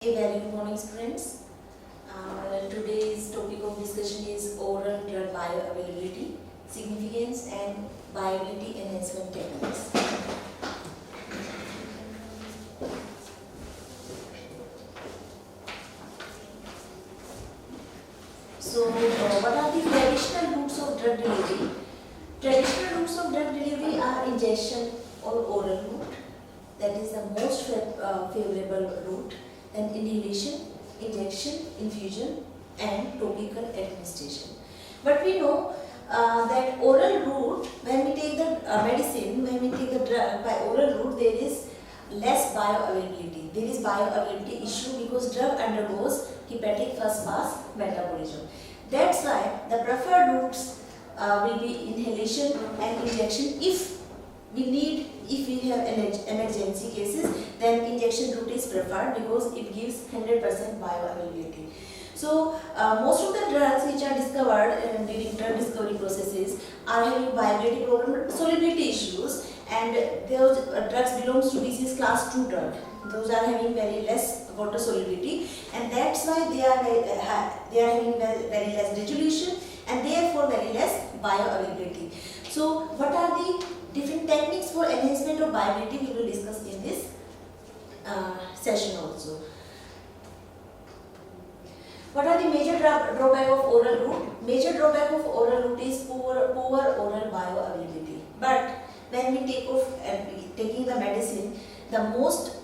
A very good morning, students. Today's topic of discussion is oral drug bioavailability, significance, and viability enhancement techniques. What are the traditional routes of drug delivery? Traditional routes of drug delivery are injection or oral route. That is the most favorable route. Then inhalation, injection, infusion, and topical administration. But we know that oral route, when we take the medicine, when we take the drug by oral route, there is less bioavailability. There is bioavailability issue because drug undergoes hepatic first pass metabolism. That's why the preferred routes will be inhalation and injection. If we have emergency cases, then injection route is preferred because it gives 100% bioavailability. So most of the drugs which are discovered during drug discovery processes are having viability problem, solubility issues, and those drugs belongs to disease class 2 drug. Those are having very less water solubility, and that's why they are having very less resolution and therefore very less bioavailability. So what are the different techniques for enhancement of viability we will discuss in this session also. What are the major drawback of oral route? Major drawback of oral route is poor oral bioavailability. But when we taking the medicine, the most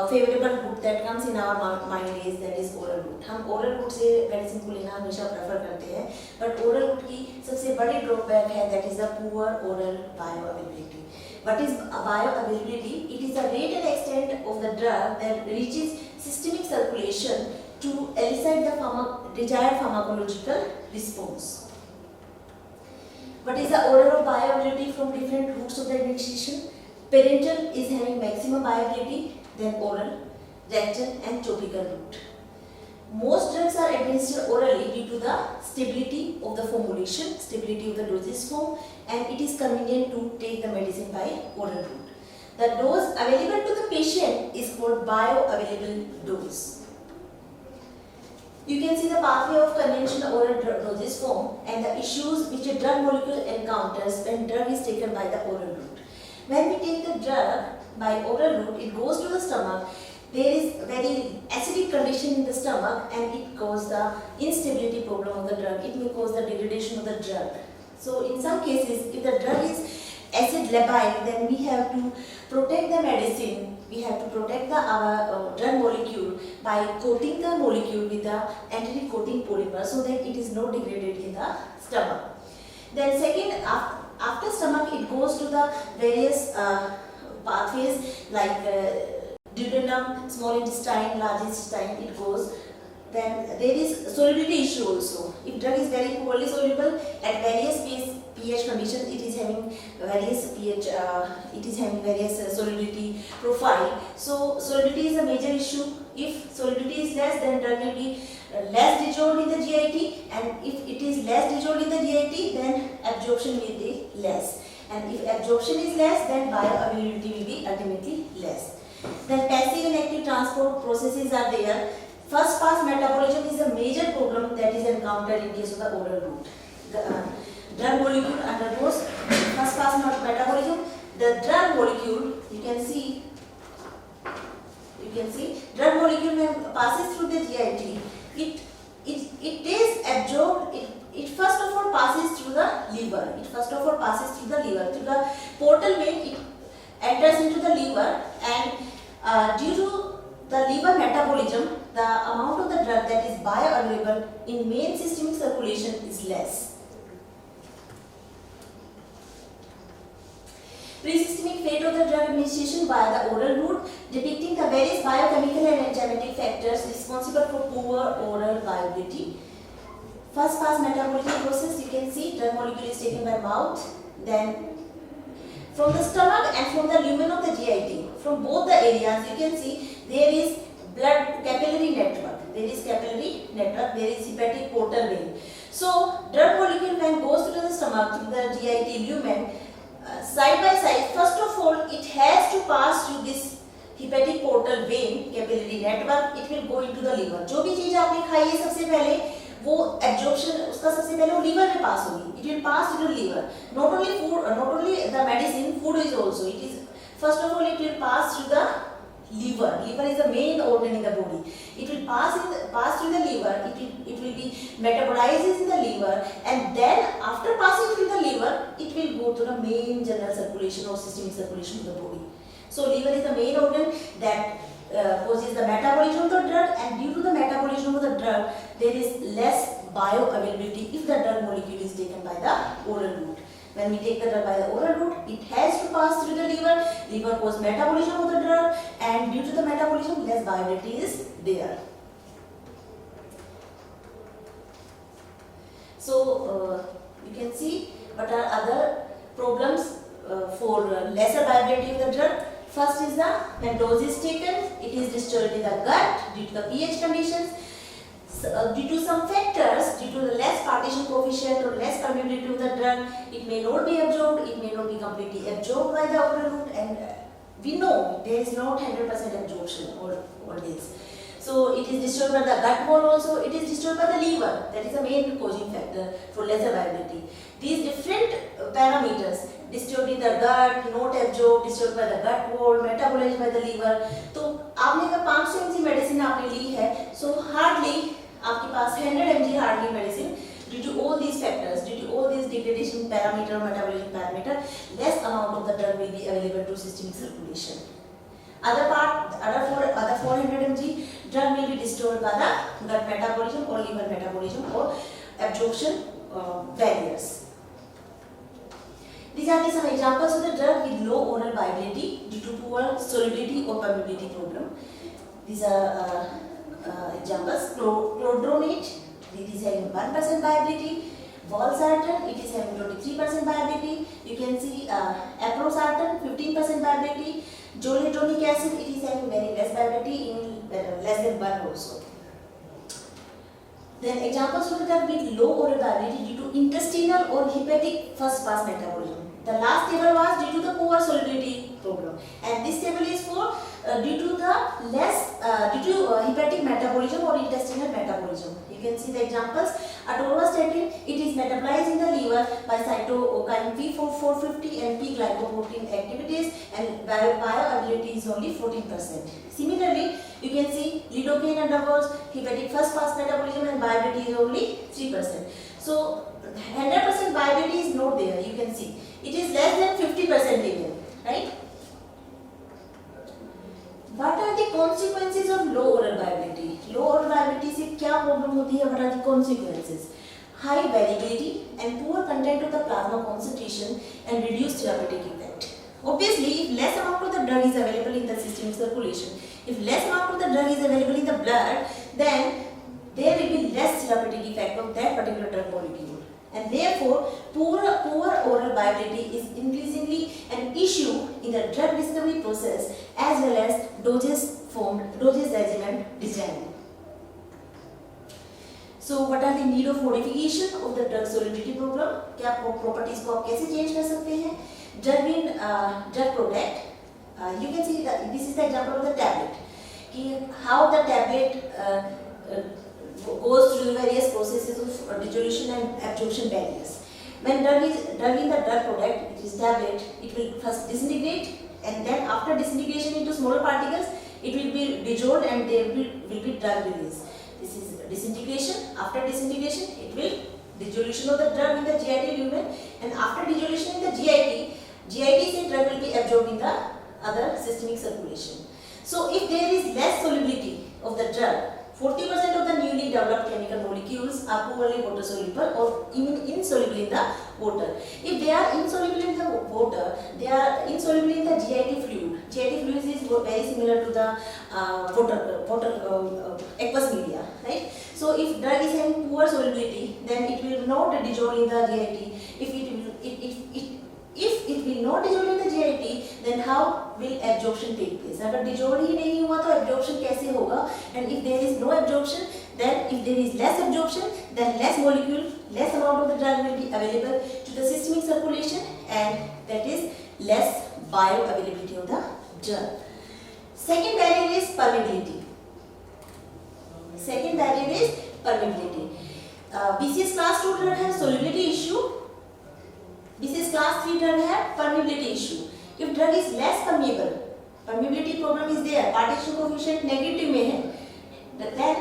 favorable route that comes in our mind is that is oral route. हम oral route से medicine को लेना हमेशा prefer करते हैं, but oral route की सबसे बड़ी drawback है that is the poor oral bioavailability. What is bioavailability? It is the rate and extent of the drug that reaches systemic circulation to elicit the desired pharmacological response. What is the oral bioavailability from different routes of the administration? Parenteral is having maximum bioavailability, then oral, rectal, and topical route. Most drugs are administered orally due to the stability of the formulation, stability of the dosage form, and it is convenient to take the medicine by oral route. The dose available to the patient is called bioavailable dose. You can see the pathway of conventional oral dosage form and the issues which a drug molecule encounters when drug is taken by the oral route. When we take the drug by oral route, it goes to the stomach. There is very acidic condition in the stomach and it causes the instability problem of the drug. It may cause the degradation of the drug. So in some cases, if the drug is acid labile, then we have to protect the medicine. We have to protect the drug molecule by coating the molecule with the enteric coating polymer so that it is not degraded in the stomach. Then second, after stomach, it goes to the various pathways like duodenum, small intestine, large intestine, it goes. Then there is solubility issue also. If drug is very poorly soluble at various pH conditions, it is having various pH, it is having various solubility profile. So solubility is a major issue. If solubility is less, then drug will be less dissolved in the GIT, and if it is less dissolved in the GIT, then absorption will be less. And if absorption is less, then bioavailability will be ultimately less. Then passive and active transport processes are there. First pass metabolism is a major problem that is encountered in case of the oral route. The drug molecule undergoes first pass metabolism. The drug molecule, you can see, drug molecule when passes through the GIT, it is absorbed. It first of all passes through the liver. Through the portal vein, it enters into the liver, and due to the liver metabolism, the amount of the drug that is bioavailable in main systemic circulation is less. Pre-systemic fate of the drug administration via the oral route, depicting the various biochemical and enzymatic factors responsible for poor oral viability. First pass metabolism process, you can see drug molecule is taken by mouth, then from the stomach and from the lumen of the GIT, from both the areas, you can see there is blood capillary network. There is hepatic portal vein. So drug molecule when goes to the stomach through the GIT lumen, side by side, first of all it has to pass through this hepatic portal vein capillary network, it will go into the liver. जो भी चीज आपने खाई है सबसे पहले वो absorption उसका सबसे पहले वो लीवर में पास होगी. It will pass through the liver. Not only food, not only the medicine, food is also. It is first of all it will pass through the liver. Liver is the main organ in the body. It will pass through the liver. It will be metabolized in the liver, and then after passing through the liver, it will go to the main general circulation or systemic circulation of the body. So liver is the main organ that causes the metabolism of the drug, and due to the metabolism of the drug, there is less bioavailability if the drug molecule is taken by the oral route. When we take the drug by the oral route, it has to pass through the liver. Liver causes metabolism of the drug, and due to the metabolism, less bioavailability is there. So you can see what are other problems for lesser bioavailability of the drug. First is the when dose is taken, it is disturbed in the gut due to the pH conditions. Due to some factors, due to the less partition coefficient or less permeability of the drug, it may not be absorbed, it may not be completely absorbed by the oral route, and we know there is not 100% absorption always. So it is disturbed by the gut wall also, it is disturbed by the liver. That is the main causing factor for lesser viability. These different parameters, disturbed in the gut, not absorbed, disturbed by the gut wall, metabolized by the liver. तो आपने अगर 500 mg medicine आपने ली है, so hardly आपके पास 100 mg hardly medicine due to all these factors, due to all these degradation parameter, metabolism parameter, less amount of the drug will be available to systemic circulation. Other 400 mg drug will be disturbed by the gut metabolism or liver metabolism or absorption barriers. These are some examples of the drug with low oral viability due to poor solubility or permeability problem. These are examples. Clodronate, it is having 1% viability. Valsartan, it is having 23% viability. You can see aprosartan, 15% viability. Zoledronic acid, it is having very less viability, in less than 1 also. Then examples of the drug with low oral viability due to intestinal or hepatic first pass metabolism. The last table was due to the poor solubility problem, and this table is for due to the hepatic metabolism or intestinal metabolism. You can see the examples. Atorvastatin, it is metabolized in the liver by cytokine P450 and P-glycoprotein activities, and bioavailability is only 14%. Similarly, you can see lidocaine undergoes hepatic first pass metabolism and viability is only 3%. So 100% viability is not there. You can see it is less than 50% even, right? What are the consequences of low oral viability? Low oral viability से क्या problem होती है? What are the consequences? High variability and poor content of the plasma concentration and reduced therapeutic effect. Obviously, if less amount of the drug is available in the systemic circulation, if less amount of the drug is available in the blood, then there will be less therapeutic effect of that particular drug molecule. And therefore, poor oral viability is increasingly an issue in the drug discovery process as well as dosage regimen design. So, what are the need of modification of the drug solubility problem? क्या properties को आप कैसे change कर सकते हैं? Drug product. You can see that this is the example of the tablet. How the tablet goes through various processes of dissolution and absorption barriers. When drug is in the drug product, it is tablet, it will first disintegrate, and then after disintegration into smaller particles, it will be dissolved and there will be drug release. This is disintegration. After disintegration, it will dissolution of the drug in the GIT lumen, and after dissolution in the GIT say drug will be absorbed in the other systemic circulation. So if there is less solubility of the drug, 40% of the newly developed chemical molecules are poorly water soluble or even insoluble in the water. If they are insoluble in the water, they are insoluble in the GIT fluid. GIT fluid is very similar to the aqueous media, right? So if drug is having poor solubility, then it will not dissolve in the GIT. If it will not dissolve in the GIT, then how will absorption take place? अगर dissolve ही नहीं हुआ तो absorption कैसे होगा? And if there is no absorption, then if there is less absorption, then less molecule, less amount of the drug will be available to the systemic circulation, and that is less bioavailability of the drug. Second barrier is permeability. Second barrier is permeability. BCS class 2 drug has solubility issue. BCS class 3 drug have permeability issue. If drug is less permeable, permeability problem is there, partition coefficient negative में है, then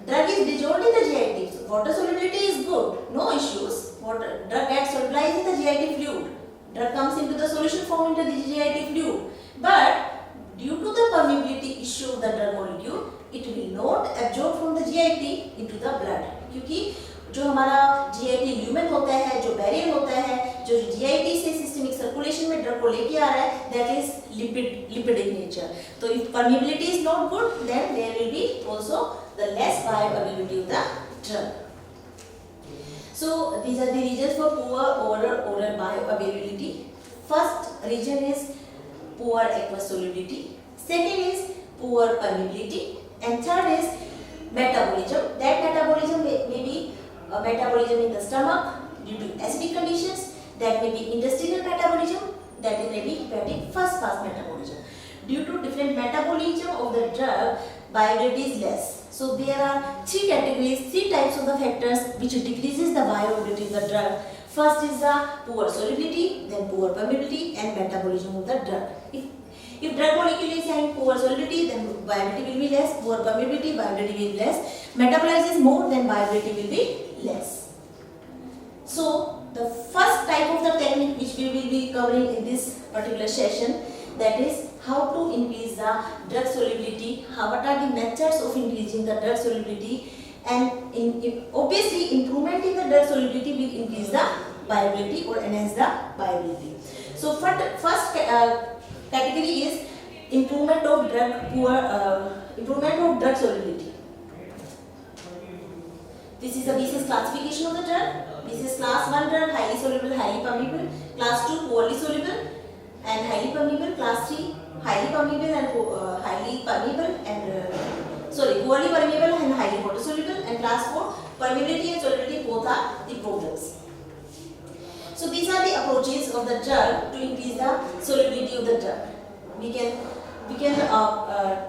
drug is dissolved in the GIT. So water solubility is good, no issues. Drug gets solubilized in the GIT fluid. Drug comes into the solution form into the GIT fluid. But due to the permeability issue of the drug molecule, it will not absorb from the GIT into the blood. क्योंकि जो हमारा GIT lumen होता है, जो barrier होता है, जो GIT से सिस्टमिक सर्कुलेशन में ड्रग को लेके आ रहा है, that is lipid in nature. So if permeability is not good, then there will be also the less bioavailability of the drug. So these are the reasons for poor oral bioavailability. First reason is poor aqueous solubility. Second is poor permeability, and third is metabolism. That metabolism may be metabolism in the stomach due to acidic conditions. That may be intestinal metabolism. That may be hepatic first pass metabolism. Due to different metabolism of the drug, bioavailability is less. So there are three categories, three types of the factors which decreases the bioavailability of the drug. First is the poor solubility, then poor permeability, and metabolism of the drug. If drug molecule is having poor solubility, then bioavailability will be less. Poor permeability, bioavailability will be less. Metabolizes more, then bioavailability will be less. So the first type of the technique which we will be covering in this particular session, that is how to increase the drug solubility. What are the methods of increasing the drug solubility, and obviously improvement in the drug solubility will increase the bioavailability or enhance the bioavailability. So first category is improvement of drug solubility. This is the BCS classification of the drug. BCS class 1 drug, highly soluble, highly permeable. Class 2 poorly soluble and highly permeable. Class 3 highly permeable and highly permeable and poorly permeable and highly water soluble. And class 4 permeability and solubility both are the products. So these are the approaches of the drug to increase the solubility of the drug. We can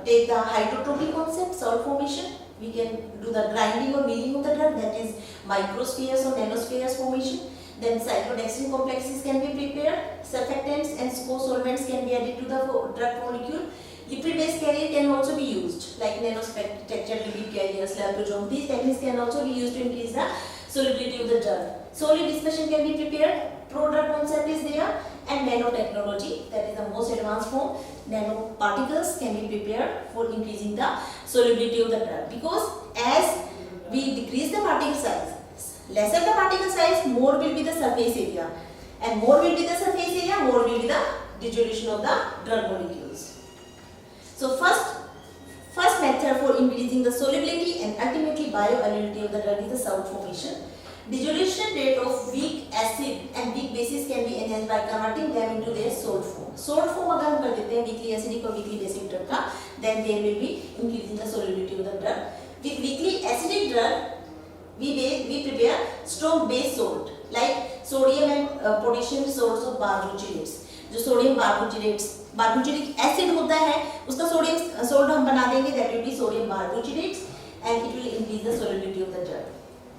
take the hydrotrophic concept, salt formation. We can do the grinding or milling of the drug, that is microspheres or nanospheres formation. Then cyclodextrin complexes can be prepared. Surfactants and co-solvents can be added to the drug molecule. Lipid-based carrier can also be used, like nanostructured lipid carriers, liposome. These techniques can also be used to increase the solubility of the drug. Solid dispersion can be prepared. Pro-drug concept is there, and nanotechnology, that is the most advanced form. Nanoparticles can be prepared for increasing the solubility of the drug, because as we decrease the particle size, lesser the particle size, more will be the surface area, and more will be the surface area, more will be the dissolution of the drug molecules. So first method for increasing the solubility and ultimately bioavailability of the drug is the salt formation. Dissolution rate of weak acid and weak bases can be enhanced by converting them into their salt form. Salt form अगर हम कर देते हैं weakly acidic और weakly basic drug का, then there will be increasing the solubility of the drug. With weakly acidic drug, we prepare strong base salt like sodium and potassium salts of barbiturates. जो sodium barbituric acid होता है, उसका sodium salt हम बना देंगे, that will be sodium barbiturates, and it will increase the solubility of the drug.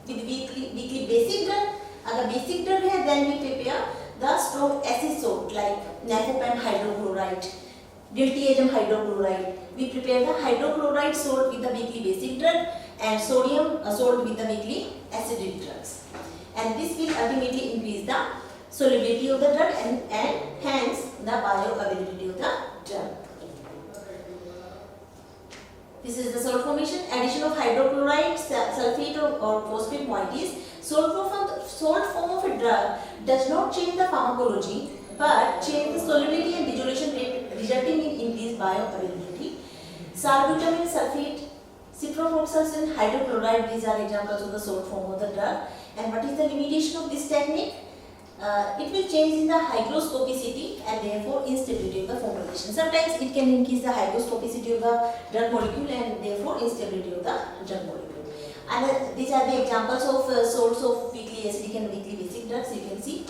With weakly basic drug, अगर basic drug है, then we prepare the strong acid salt like napropan hydrochloride, diltiazem hydrochloride. We prepare the hydrochloride salt with the weakly basic drug and sodium salt with the weakly acidic drugs, and this will ultimately increase the solubility of the drug and hence the bioavailability of the drug. This is the salt formation. Addition of hydrochloride, sulfate or phosphate moieties. Salt form of a drug does not change the pharmacology but change the solubility and dissolution rate, resulting in increased bioavailability. Salbutamol sulfate, ciprofloxacin, hydrochloride, these are examples of the salt form of the drug. And what is the limitation of this technique? It will change in the hygroscopicity and therefore instability of the formulation. Sometimes it can increase the hygroscopicity of the drug molecule and therefore instability of the drug molecule. And these are the examples of salts of weakly acidic and weakly basic drugs. You can see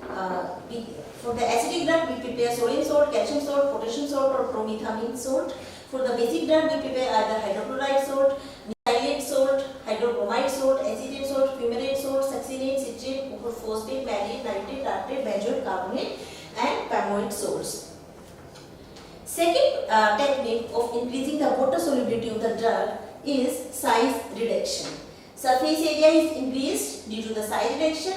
For the acidic drug, we prepare sodium salt, calcium salt, potassium salt, or promethamine salt. For the basic drug, we prepare either hydrochloride salt, mesylate salt, hydrobromide salt, acetate salt, fumarate salt, succinate, citrate, phosphate, malate, nitrate, tartrate, benzoate, carbonate, and palmoic salts. Second technique of increasing the water solubility of the drug is size reduction. Surface area is increased due to the size reduction.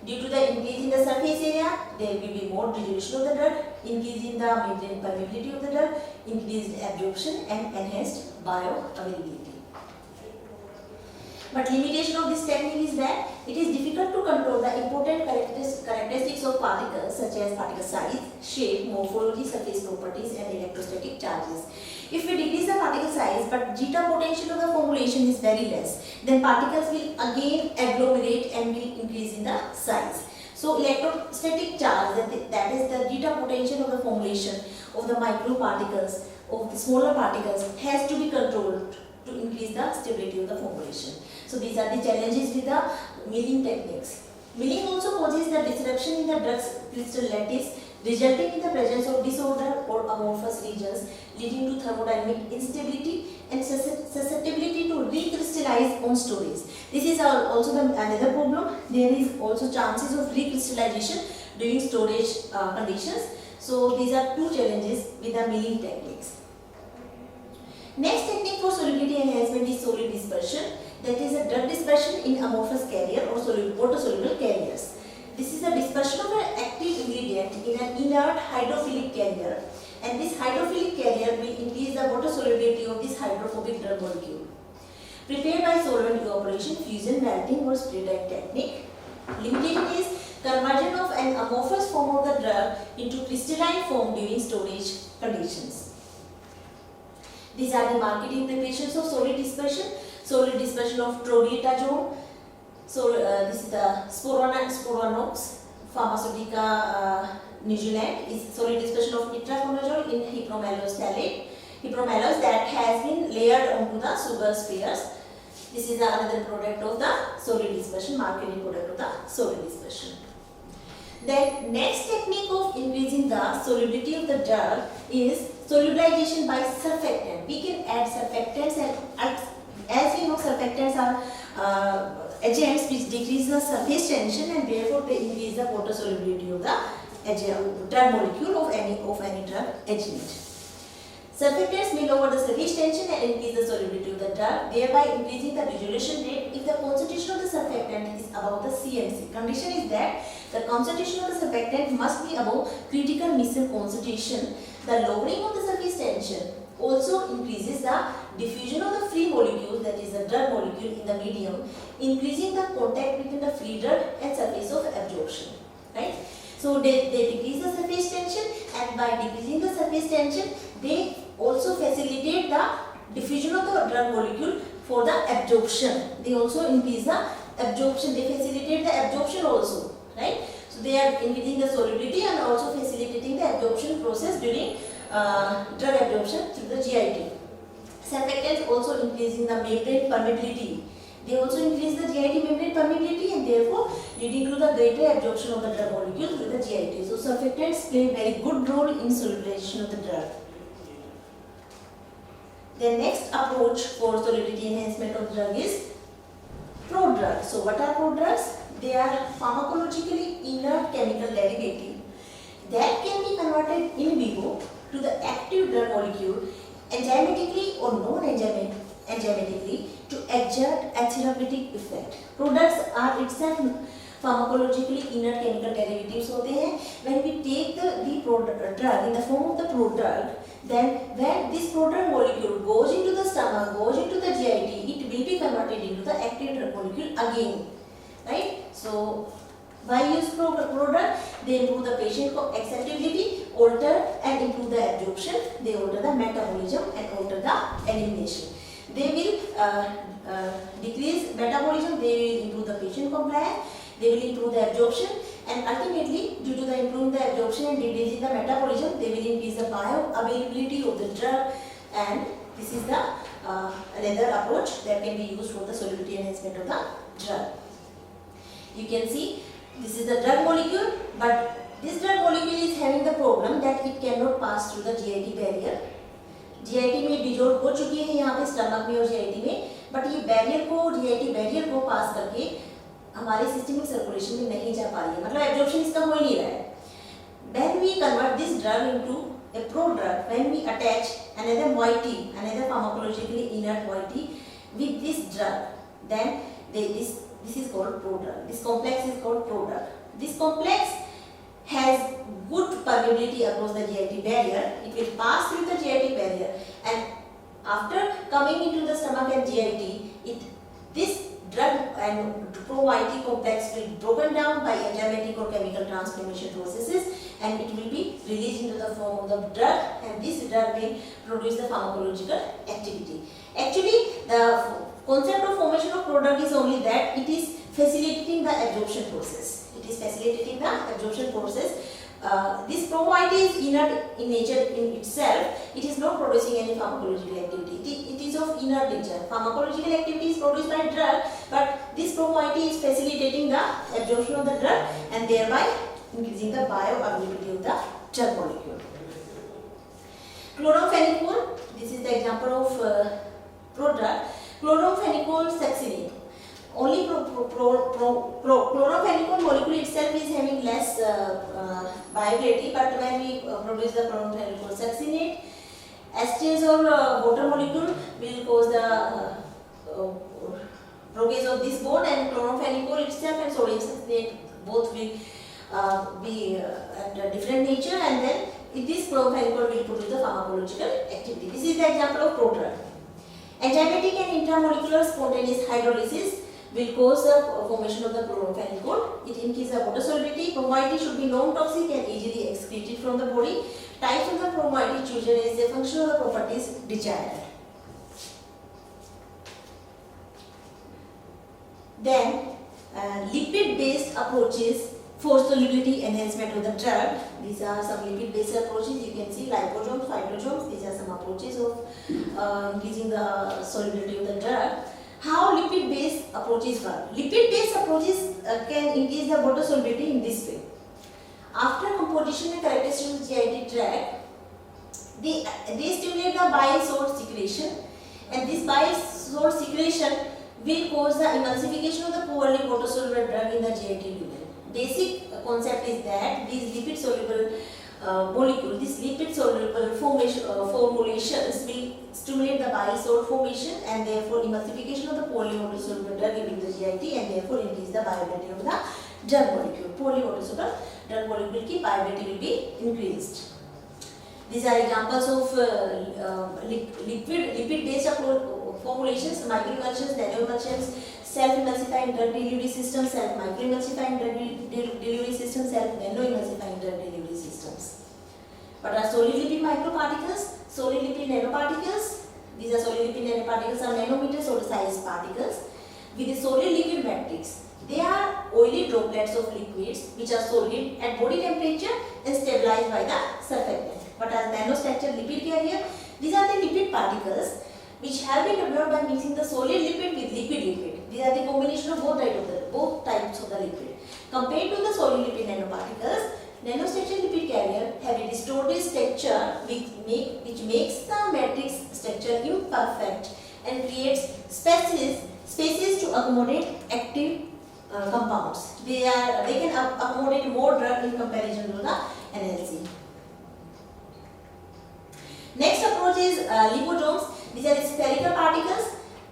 Due to the increase in the surface area, there will be more dilution of the drug, increase in the membrane permeability of the drug, increased absorption, and enhanced bioavailability. But limitation of this technique is that it is difficult to control the important characteristics of particles such as particle size, shape, morphology, surface properties, and electrostatic charges. If we decrease the particle size but zeta potential of the formulation is very less, then particles will again agglomerate and will increase in the size. So electrostatic charge, that is the zeta potential of the formulation of the microparticles, of the smaller particles, has to be controlled to increase the stability of the formulation. So these are the challenges with the milling techniques. Milling also causes the disruption in the drug's crystal lattice, resulting in the presence of disorder or amorphous regions, leading to thermodynamic instability and susceptibility to recrystallize on storage. This is also another problem. There is also chances of recrystallization during storage conditions. So these are two challenges with the milling techniques. Next technique for solubility enhancement is solid dispersion. That is a drug dispersion in amorphous carrier or water-soluble carriers. This is the dispersion of an active ingredient in an inert hydrophilic carrier, and this hydrophilic carrier will increase the water solubility of this hydrophobic drug molecule. Prepared by solvent evaporation, fusion, melting, or spray drying technique. Limitation is conversion of an amorphous form of the drug into crystalline form during storage conditions. These are the marketing preparations of solid dispersion. Solid dispersion of trodietazone. So this is the Sporanox Pharmaceutica New Zealand is solid dispersion of itraconazole in hypromellose phthalate. Hypromellose that has been layered onto the sugar spheres. This is another product of the solid dispersion, marketing product of the solid dispersion. The next technique of increasing the solubility of the drug is solubilization by surfactant. We can add surfactants, and as we know, surfactants are agents which decrease the surface tension and therefore they increase the water solubility of the drug molecule of any drug agent. Surfactants may lower the surface tension and increase the solubility of the drug, thereby increasing the dissolution rate if the concentration of the surfactant is above the CMC. Condition is that the concentration of the surfactant must be above critical mixture concentration. The lowering of the surface tension also increases the diffusion of the free molecule, that is the drug molecule, in the medium, increasing the contact between the free drug and surface of absorption. Right? So they decrease the surface tension, and by decreasing the surface tension, they also facilitate the diffusion of the drug molecule for the absorption. They also increase the absorption, they facilitate the absorption also. Right? So they are increasing the solubility and also facilitating the absorption process during drug absorption through the GIT. Surfactants also increasing the membrane permeability. They also increase the GIT membrane permeability and therefore leading to the greater absorption of the drug molecule through the GIT. So surfactants play a very good role in solubilization of the drug. The next approach for solubility enhancement of the drug is prodrugs. So what are prodrugs? They are pharmacologically inert chemical derivative that can be converted in vivo to the active drug molecule enzymatically or non-enzymatically to exert a therapeutic effect. Products are itself pharmacologically inert chemical derivatives होते हैं. When we take the drug in the form of the prodrug, then when this prodrug molecule goes into the stomach, goes into the GIT, it will be converted into the active drug molecule again. Right? So by use prodrug, they improve the patient acceptability, alter and improve the absorption, they alter the metabolism and alter the elimination. They will decrease metabolism, they will improve the patient compliance, they will improve the absorption, and ultimately due to the improving the absorption and decreasing the metabolism, they will increase the bioavailability of the drug, and this is the another approach that can be used for the solubility enhancement of the drug. You can see This is the drug molecule, but this drug molecule is having the problem that it cannot pass through the GIT barrier. GIT में dissolve हो चुकी है यहाँ पे stomach में और GIT में, but ये बैरियर को GIT बैरियर को पास करके हमारे सिस्टमिक सर्कुलेशन में नहीं जा पा रही है, मतलब एब्जॉर्प्शन इसका हो ही नहीं रहा है. When we convert this drug into a prodrug, when we attach another moiety, another pharmacologically inert moiety with this drug, then this is called prodrug. This complex is called prodrug. This complex has good permeability across the GIT barrier. It will pass through the GIT barrier, and after coming into the stomach and GIT, this drug and pro-moiety complex will be broken down by enzymatic or chemical transformation processes, and it will be released into the form of the drug, and this drug will produce the pharmacological activity. Actually, the concept of formation of prodrug is only that it is facilitating the absorption process. It is facilitating the absorption process. This pro-moiety is inert in nature in itself. It is not producing any pharmacological activity. It is of inert nature. Pharmacological activity is produced by drug, but this pro-moiety is facilitating the absorption of the drug and thereby increasing the bioavailability of the drug molecule. Chloramphenicol. This is the example of prodrug. Chloramphenicol succinate. Only chloramphenicol molecule itself is having less viability, but when we produce the chloramphenicol succinate, esterase or water molecule will cause the blockage of this bond, and chloramphenicol itself and sodium succinate both will be at a different nature, and then this chloramphenicol will produce the pharmacological activity. This is the example of prodrug. Enzymatic and intramolecular spontaneous hydrolysis will cause the formation of the chloramphenicol. It increases the water solubility. Pro-moiety should be non-toxic and easily excreted from the body. Types of the pro-moiety chosen is a function of the properties desired. Then, lipid-based approaches for solubility enhancement of the drug. These are some lipid-based approaches. You can see liposomes, phytosomes. These are some approaches of increasing the solubility of the drug. How lipid-based approaches work? Lipid-based approaches can increase the water solubility in this way. After composition and characteristic of GIT tract, they stimulate the bile salt secretion, and this bile salt secretion will cause the emulsification of the poorly water soluble drug in the GIT lumen. Basic concept is that these lipid soluble molecule, these lipid soluble formulations will stimulate the bile salt formation and therefore emulsification of the poorly water soluble drug into the GIT, and therefore increase the viability of the drug molecule. Poorly water soluble drug molecule की viability will be increased. These are examples of lipid based formulations: microemulsions, nanoemulsions, self-emulsifying drug delivery system, self-microemulsifying drug delivery system, self-nanoemulsifying drug delivery systems. What are solid lipid microparticles? Solid lipid nanoparticles. These are solid lipid nanoparticles are nanometer size particles with a solid lipid matrix. They are oily droplets of liquids which are solid at body temperature and stabilized by the surfactant. What are nanostructured lipid carrier? These are the lipid particles which have been developed by mixing the solid lipid with liquid lipid. These are the combination of both types of the lipid. Compared to the solid lipid nanoparticles, nanostructured lipid carrier have a distorted structure which makes the matrix structure imperfect and creates spaces to accommodate active compounds. They can accommodate more drug in comparison to the NLC. Next approach is liposomes. These are spherical particles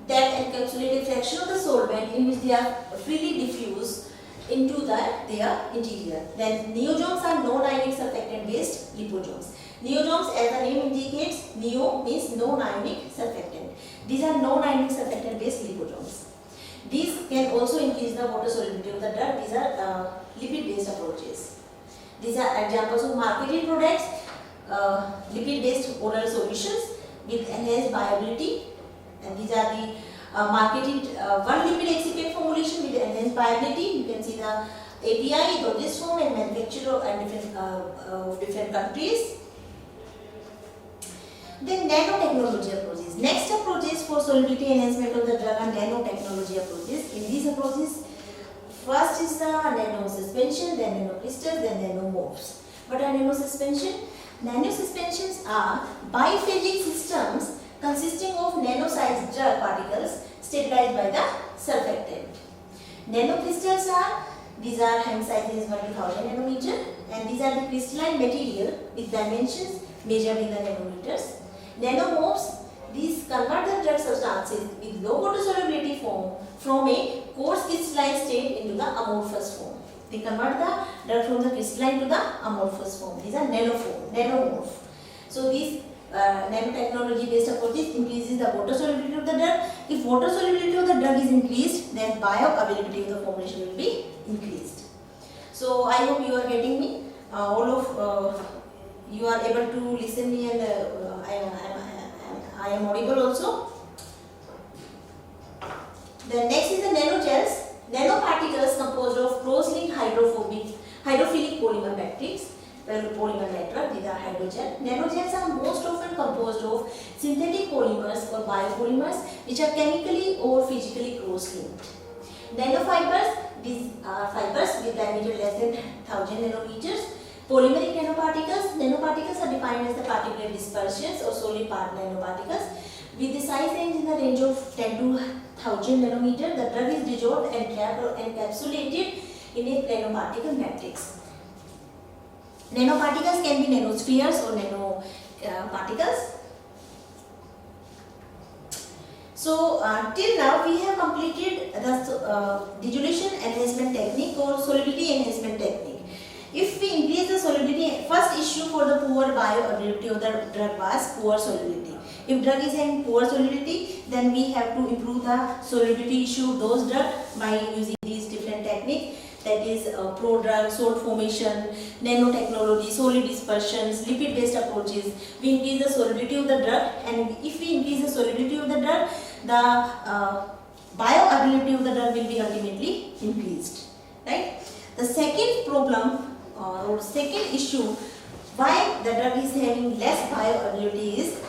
that encapsulate a fraction of the solvent in which they are freely diffused into their interior. Then neosomes are non-ionic surfactant based liposomes. Neosomes, as the name indicates, neo means non-ionic surfactant. These are non-ionic surfactant based liposomes. These can also increase the water solubility of the drug. These are lipid based approaches. These are examples of marketed products, lipid based oral solutions with enhanced viability, and these are the marketed one lipid excipient formulation with enhanced viability. You can see the API, dosage form, and manufacturer and different countries. Then nanotechnology approaches. Next approaches for solubility enhancement of the drug are nanotechnology approaches. In these approaches, First is the nano suspension, then nano crystals, then nanomorphs. What are nano suspension? Nano suspensions are biphasic systems consisting of nano-sized drug particles stabilized by the surfactant. Nanocrystals are, these are hand size is 1 to 1000 nanometer, and these are the crystalline material with dimensions measured in the nanometers. Nanomorphs, these convert the drug substances with low water solubility form from a coarse crystalline state into the amorphous form. They convert the drug from the crystalline to the amorphous form. These are nanomorph. So these nanotechnology based approaches increases the water solubility of the drug. If water solubility of the drug is increased, then bioavailability of the formulation will be increased. So I hope you are getting me. All of you are able to listen me, and I am audible also. The next is the nanogels. Nanoparticles composed of close-linked hydrophilic polymer matrix, polymer network. These are hydrogel. Nanogels are most often composed of synthetic polymers or biopolymers which are chemically or physically close-linked. Nanofibers, these are fibers with diameter less than 1000 nanometers. Polymeric nanoparticles. Nanoparticles are defined as the particulate dispersions or solid part nanoparticles with the size range in the range of 10 to 1000 nanometer. The drug is dissolved and trapped or encapsulated in a nanoparticle matrix. Nanoparticles can be nanospheres or nanoparticles. So till now we have completed the dissolution enhancement technique or solubility enhancement technique. If we increase the solubility, first issue for the poor bioavailability of the drug was poor solubility. If drug is having poor solubility, then we have to improve the solubility issue of those drugs by using these different techniques. That is prodrug, salt formation, nanotechnology, solid dispersions, lipid-based approaches. We increase the solubility of the drug, and if we increase the solubility of the drug, the bioavailability of the drug will be ultimately increased. Right? The second problem or second issue why the drug is having less bioavailability is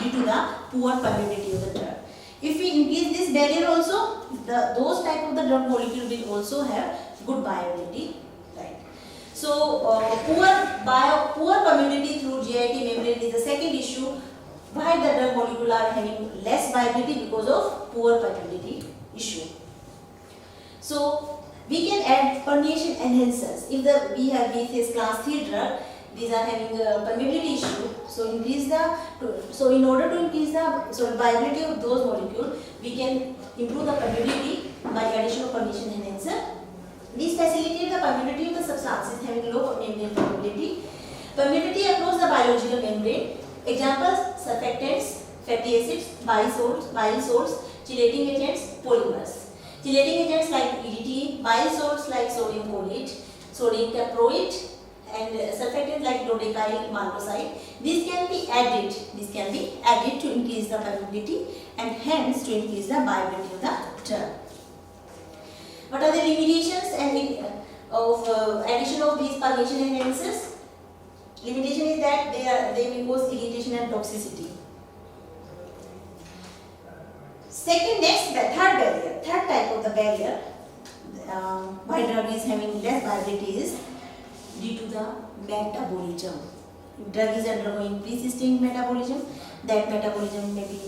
due to the poor permeability of the drug. If we increase this barrier also, those type of the drug molecule will also have good bioavailability, right? So poor permeability through GIT membrane is the second issue why the drug molecule are having less viability because of poor permeability issue. So we can add permeation enhancers. If we have BCS class 3 drug, these are having a permeability issue. So in order to increase the viability of those molecules, we can improve the permeability by addition of permeation enhancer. These facilitate the permeability of the substances having low membrane permeability. Permeability across the biological membrane. Examples: surfactants, fatty acids, bile salts, chelating agents, polymers. Chelating agents like EDTA, bile salts like sodium chlorate, sodium caproate, and surfactants like dodecyl maltoside. These can be added to increase the permeability and hence to increase the viability of the drug. What are the limitations of addition of these permeation enhancers? Limitation is that they may cause irritation and toxicity. Third type of the barrier why drug is having less viability is due to the metabolism. If drug is undergoing pre-systemic metabolism, that metabolism may be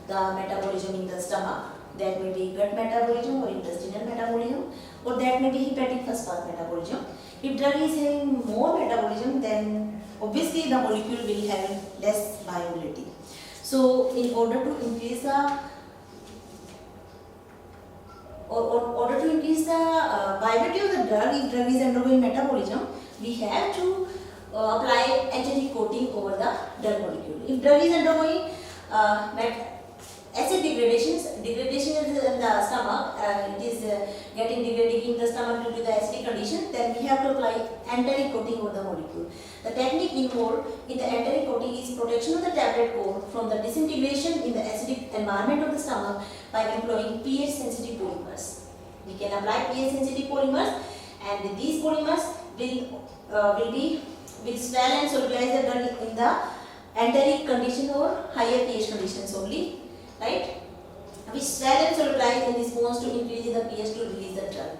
the metabolism in the stomach, that may be gut metabolism or intestinal metabolism, or that may be hepatic first pass metabolism. If drug is having more metabolism, then obviously the molecule will have less viability. So in order to increase the viability of the drug, if drug is undergoing metabolism, we have to apply enteric coating over the drug molecule. If drug is undergoing acid degradation in the stomach, it is getting degraded in the stomach due to the acidic condition, then we have to apply enteric coating over the molecule. The technique involved in the enteric coating is protection of the tablet core from the disintegration in the acidic environment of the stomach by employing pH sensitive polymers. We can apply pH sensitive polymers, and these polymers will swell and solubilize the drug in the enteric condition or higher pH conditions only, right? Which swell and solubilize in response to increase in the pH to release the drug.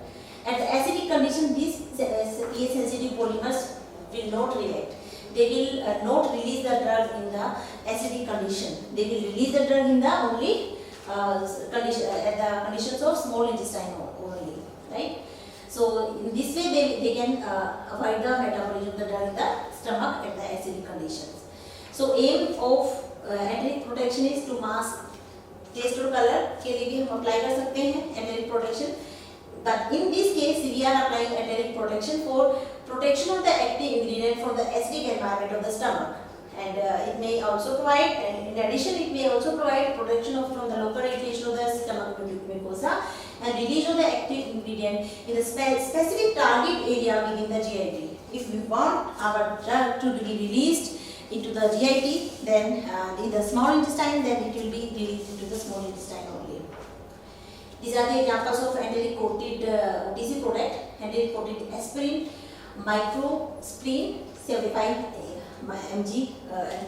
At the acidic condition, these pH sensitive polymers will not react. They will not release the drug in the acidic condition. They will release the drug in the only at the conditions of small intestine only, right? So in this way they can avoid the metabolism of the drug in the stomach at the acidic conditions. So aim of enteric protection is to mask taste और color के लिए भी हम apply कर सकते हैं enteric protection. But in this case we are applying enteric protection for protection of the active ingredient from the acidic environment of the stomach. And it may also provide, in addition, it may also provide protection from the local irritation of the stomach mucosa and release of the active ingredient in the specific target area within the GIT. If we want our drug to be released into the GIT, then in the small intestine, then it will be released into the small intestine only. These are the examples of enteric coated OTC product: enteric coated aspirin, microspleen 75 mg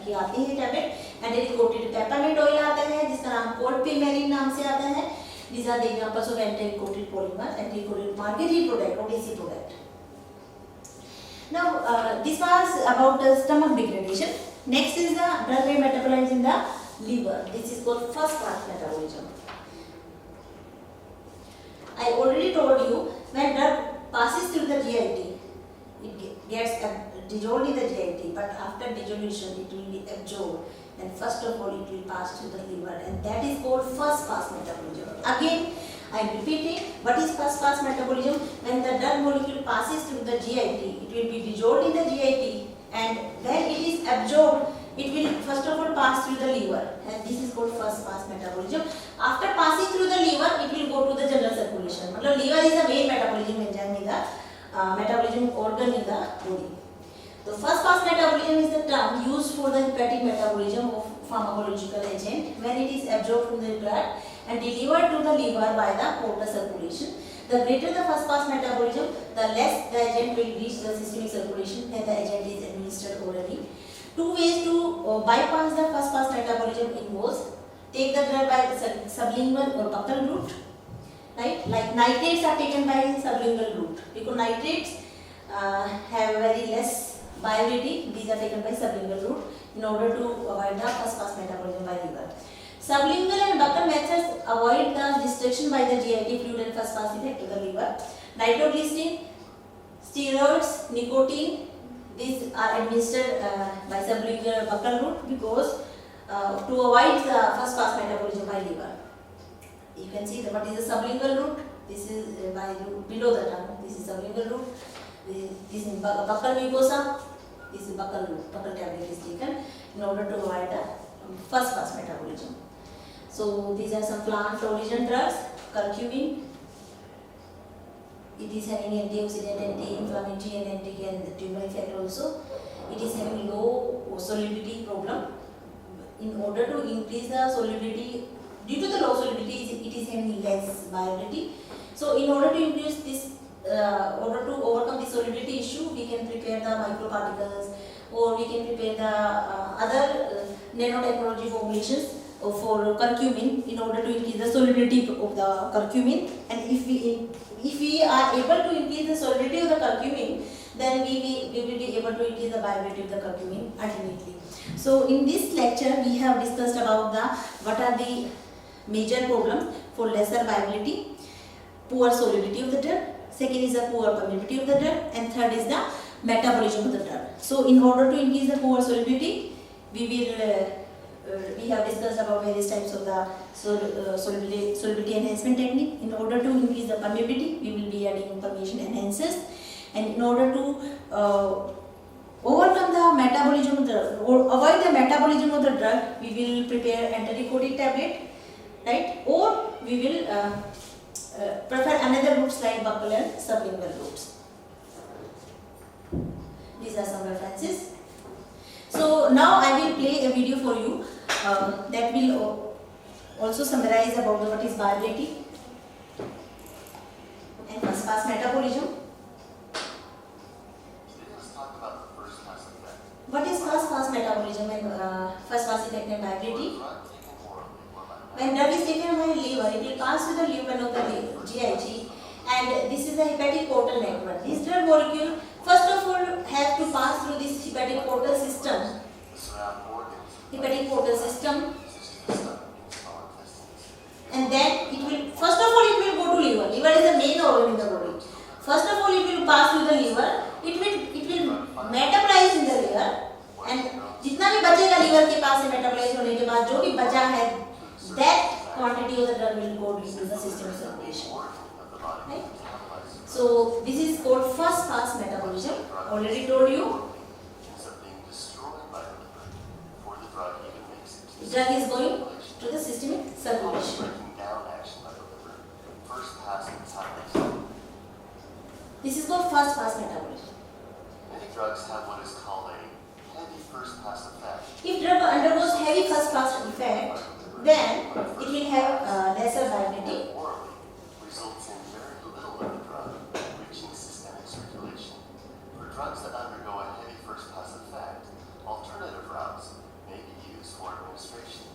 की आती है tablet, enteric coated peppermint oil आता है जिसका नाम cold पिमेरिन नाम से आता है. These are the examples of enteric coated polymer, enteric coated marketed product, OTC product. Now this was about the stomach degradation. Next is the drug being metabolized in the liver. This is called first pass metabolism. I already told you when drug passes through the GIT, it gets dissolved in the GIT, but after dissolution it will be absorbed, and first of all it will pass through the liver, and that is called first pass metabolism. Again I am repeating, what is first pass metabolism? When the drug molecule passes through the GIT, it will be dissolved in the GIT, and when it is absorbed, it will first of all pass through the liver, and this is called first pass metabolism. After passing through the liver, it will go to the general circulation. मतलब liver is the main metabolism enzyme in the metabolism organ in the body. The first pass metabolism is the term used for the hepatic metabolism of pharmacological agent when it is absorbed from the blood and delivered to the liver by the portal circulation. The greater the first pass metabolism, the less the agent will reach the systemic circulation when the agent is administered orally. Two ways to bypass the first pass metabolism involves: take the drug by sublingual or buccal route, right? Like nitrates are taken by sublingual route because nitrates have very less viability. These are taken by sublingual route in order to avoid the first pass metabolism by liver. Sublingual and buccal methods avoid the destruction by the GIT fluid and first pass effect to the liver. Nitroglycerin, steroids, nicotine, these are administered by sublingual or buccal route because to avoid the first pass metabolism by liver. You can see what is the sublingual route. This is by below the tongue. This is sublingual route. This is buccal mucosa. This is buccal route. Buccal tablet is taken in order to avoid the first pass metabolism. So these are some plant origin drugs. Curcumin. It is having antioxidant, anti-inflammatory, and anti-tumor effect also. It is having low solubility problem. In order to increase the solubility, due to the low solubility, it is having less viability. So in order to increase this, order to overcome the solubility issue, we can prepare the microparticles, or we can prepare the other nanotechnology formulations for curcumin in order to increase the solubility of the curcumin. And if we are able to increase the solubility of the curcumin, then we will be able to increase the viability of the curcumin ultimately. So in this lecture we have discussed about what are the major problems for lesser viability: poor solubility of the drug, second is the poor permeability of the drug, and third is the metabolism of the drug. So in order to increase the poor solubility, we have discussed about various types of the solubility enhancement technique. In order to increase the permeability, we will be adding permeation enhancers, and in order to overcome the metabolism of the or avoid the metabolism of the drug, we will prepare enteric coated tablet, right? Or we will prefer another routes like buccal and sublingual routes. These are some references. So now I will play a video for you that will also summarize about what is viability and first pass metabolism. What is first pass metabolism and first pass effect and viability? When drug is taken by liver, it will pass to the lumen of the GIT, and and this is the hepatic portal network. This drug molecule first of all have to pass through this hepatic portal system. Hepatic portal system, and then it will first of all it will go to liver. Liver is the main organ in the body. First of all it will pass through the liver. It will metabolize in the liver, and जितना भी बचेगा liver के पास से metabolize होने के बाद जो भी बचा है, that quantity of the drug will go into the systemic circulation. Right? So this is called first pass metabolism. Already told you. The drug is going to the systemic circulation. This is called first pass metabolism. Many drugs have what is called a heavy first pass effect. If drug undergoes heavy first pass effect, then it will have lesser viability. Orally results in very little of the drug reaching systemic circulation. For drugs that undergo a heavy first pass effect, alternative routes may be used for administration.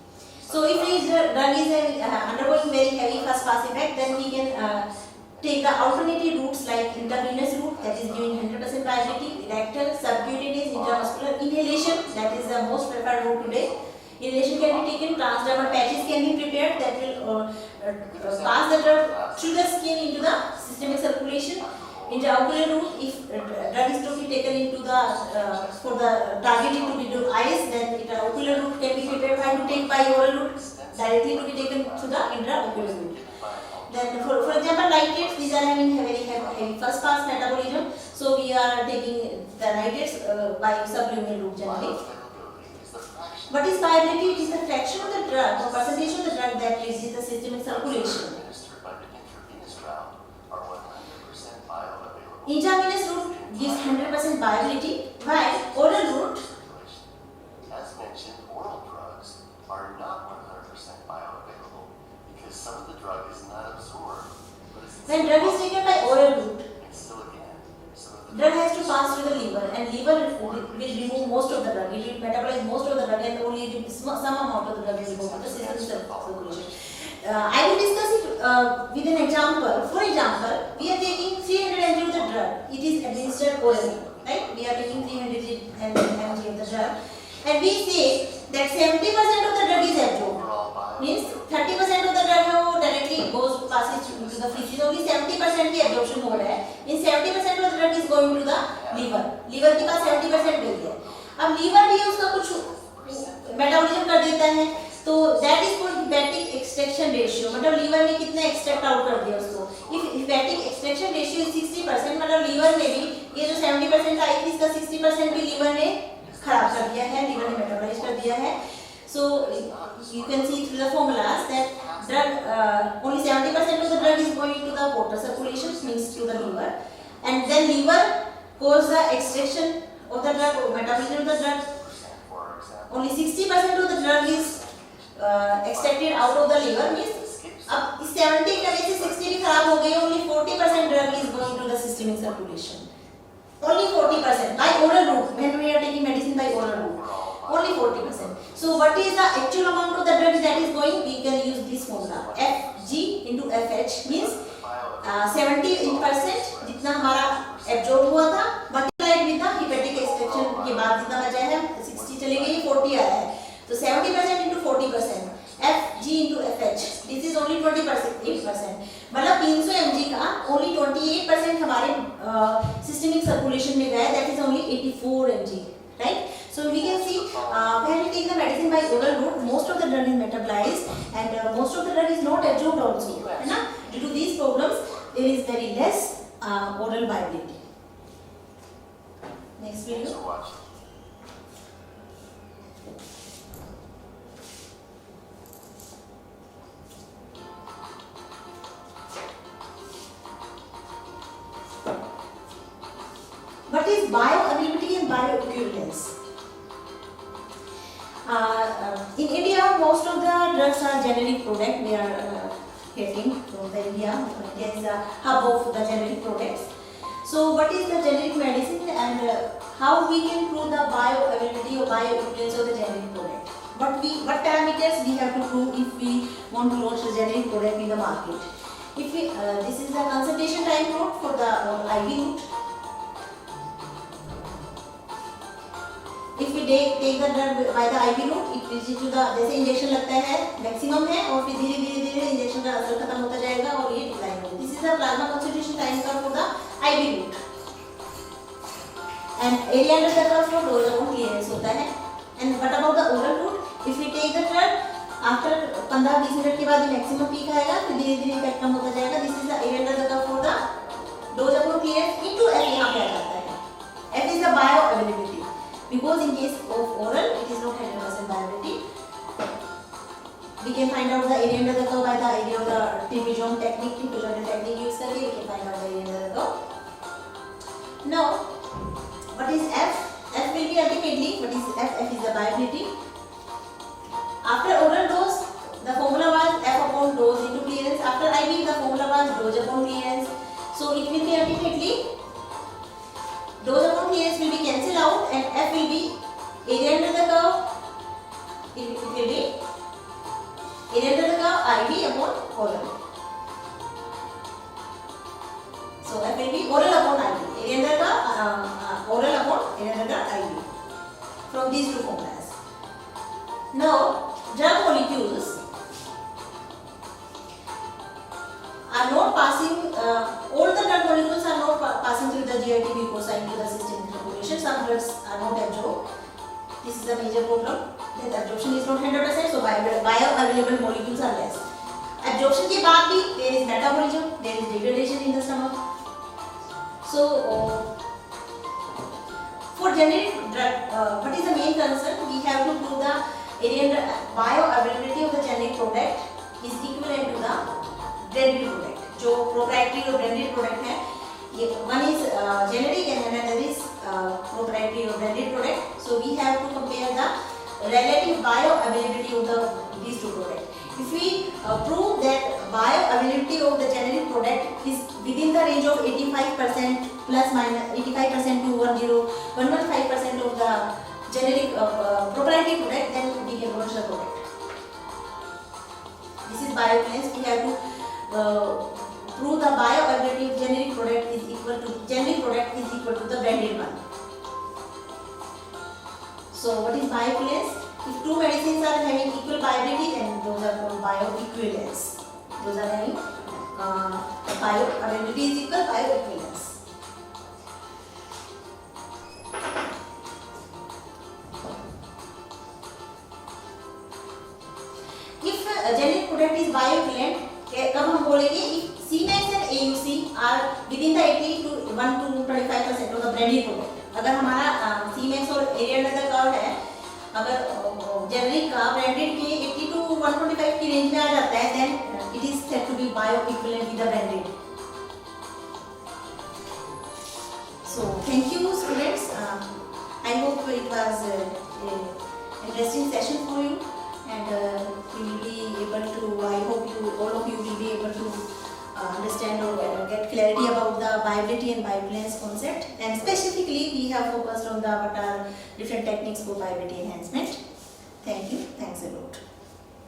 So if the drug is undergoing very heavy first pass effect, then we can take the alternative routes like intravenous route, that is giving 100% viability, rectal, subcutaneous, intramuscular, inhalation, that is the most preferred route today. Inhalation can be taken, transdermal patches can be prepared that will pass the drug through the skin into the systemic circulation. Intraocular route, if drug is to be taken into the for the targeting to be to eyes, then intraocular route can be prepared by to take by oral route directly to be taken to the intraocular route. Then for example nitrates, these are having very heavy first pass metabolism, so we are taking the nitrates by subluminal route generally. What is viability? It is the fraction of the drug or percentage of the drug that reaches the systemic circulation. Intravenous route gives 100% viability, while oral route, as mentioned, oral drugs are not 100% bioavailable because some of the drug is not absorbed. when drug is taken by oral route, And still again, some of the drug has to pass through the liver, and liver will remove most of the drug. It will metabolize most of the drug, and only some amount of the drug will go to the systemic circulation. I will discuss it with an example. For example, we are taking 300 mg of the drug. It is administered orally, right? We are taking 300 mg of the drug, and we say that 70% of the drug is absorbed. Means 30% of the drug है वो directly goes passes to the feces. Only 70% की absorption हो रहा है. Means 70% of the drug is going to the liver. Liver के पास 70% गई है. अब liver भी उसका कुछ metabolism कर देता है. तो that is called hepatic extraction ratio. मतलब liver ने कितना extract out कर दिया उसको. If hepatic extraction ratio is 60%, मतलब liver ने भी ये जो 70% आई थी इसका 60% भी liver ने खराब कर दिया है. liver ने metabolize कर दिया है. So you can see through the formulas that drug only 70% of the drug is going to the portal circulation, means to the liver, and then liver cause the extraction of the drug or metabolism of the drug. Only 60% of the drug is extracted out of the liver, means अब इस 70 की वजह से 60 भी खराब हो गई. Only 40% drug is going to the systemic circulation. Only 40% by oral route. When we are taking medicine by oral route, only 40%. So what is the actual amount of the drug that is going? We can use this formula. Fg into Fh means 70% जितना हमारा absorb हुआ था, multiplied with the hepatic extraction के बाद जितना बचा है 60 चले गए, 40 आया है. तो 70% into 40%. Fg into Fh. This is only 20%, 8%. मतलब 300 mg का only 28% हमारे systemic circulation में गया. That is only 84 mg, right? So we can see when we take the medicine by oral route, most of the drug is metabolized and most of the drug is not absorbed also. है ना? Due to these problems, there is very less oral viability. Next video. What is bioavailability and bioequivalence? In India, most of the drugs are generic product. We are getting from the India. India is a hub of the generic products. So, what is the generic medicine and how we can prove the bioavailability or bioequivalence of the generic product? What parameters we have to prove if we want to launch a generic product in the market? If we, this is the concentration time route for the IV route. If we take the drug by the IV route, it reaches to the, जैसे injection लगता है maximum है और फिर धीरे धीरे injection का असर खत्म होता जाएगा और ये डिक्लाइन होगा. This is the plasma concentration time curve for the IV route. And area under the curve for dose upon clearance होता है. And what about the oral route? If we take the drug after 15-20 minute के बाद maximum peak आएगा फिर धीरे धीरे effect कम होता जाएगा. This is the area under the curve for the dose upon clearance into F यहाँ पे आ जाता है. F is the bioavailability because in case of oral it is not 100% bioavailability. We can find out the area under the curve by the area of the Tripizone technique use करके we can find out the area under the curve. Now what is F? F will be ultimately what is F? F is the viability. After oral dose, the formula was F upon dose into clearance. After IV, the formula was dose upon clearance. So it will be ultimately dose upon clearance will be cancelled out and F will be area under the curve. It will be area under the curve IV upon oral. So F will be oral upon IV. Area under the oral upon area under the IV. From these two formulas. Now, drug molecules are not passing. All the drug molecules are not passing through the GIT mucosa into the systemic circulation. Some drugs are not absorbed. This is the major problem. That absorption is not 100%. So bioavailable molecules are less. Absorption के बाद भी there is metabolism, there is degradation in the stomach. So for generic drug, what is the main concern? We have to prove the area under bioavailability of the generic product is equivalent to the branded product. जो proprietary और branded product है, ये one is generic and another is proprietary or branded product. So we have to compare the relative bioavailability of these two products. If we prove that bioavailability of the generic product is within the range of 85% plus minus 85% to 115% of the generic proprietary product, then we can launch the product. This is bioequivalence. We have to prove the bioavailability of generic product is equal to the branded one. So what is bioequivalence? If two medicines are having equal viability, then those are called bioequivalence. Those are having bioavailability is equal bioequivalence. If generic product is bioequivalent, कब हम बोलेंगे if Cmax and AUC are within the 80 to 1 to 25% of the branded product. अगर हमारा Cmax और area under the curve है, अगर generic का branded के 80 to 125 की range में आ जाता है, then it is said to be bioequivalent with the branded. So thank you students. I hope it was an interesting session for you. And we will be able to, I hope you, all of you will be able to understand or get clarity about the viability and bioequivalence concept. And specifically, we have focused on the what are different techniques for viability enhancement. Thank you. Thanks a lot.